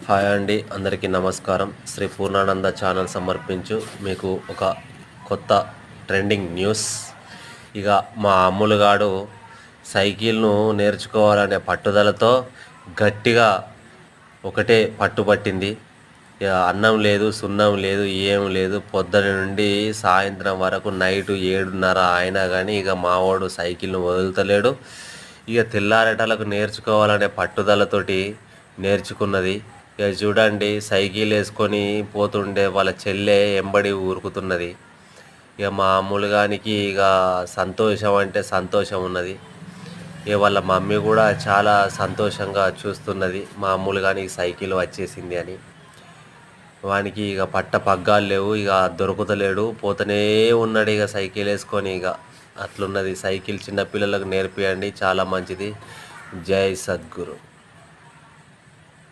Hi అండి, అందరికీ నమస్కారం. శ్రీ పూర్ణానంద ఛానల్ సమర్పించు మీకు ఒక కొత్త ట్రెండింగ్ న్యూస్. ఇక మా అమ్ములుగాడు సైకిల్ను నేర్చుకోవాలనే పట్టుదలతో గట్టిగా ఒకటే పట్టుబట్టింది. ఇక అన్నం లేదు, సున్నం లేదు, ఏం లేదు. పొద్దున నుండి సాయంత్రం వరకు నైటు 7:30 అయినా కానీ ఇక మావాడు సైకిల్ను వదులుతలేడు. ఇక తెల్లారేటలకు నేర్చుకోవాలనే పట్టుదలతోటి నేర్చుకున్నది. ఇక చూడండి, సైకిల్ వేసుకొని పోతుండే వాళ్ళ చెల్లె ఎంబడి ఊరుకుతున్నది. ఇక మా అమ్ములుగానికి ఇక సంతోషం అంటే సంతోషం ఉన్నది. ఇక వాళ్ళ మమ్మీ కూడా చాలా సంతోషంగా చూస్తున్నది, మా అమ్ములుగానికి సైకిల్ వచ్చేసింది అని. వానికి ఇక పట్ట పగ్గాలు లేవు, ఇక దొరుకుతలేడు, పోతూనే ఉన్నాడు ఇక సైకిల్ వేసుకొని. ఇక అట్లున్నది. సైకిల్ చిన్నపిల్లలకు నేర్పియండి, చాలా మంచిది. జై సద్గురు.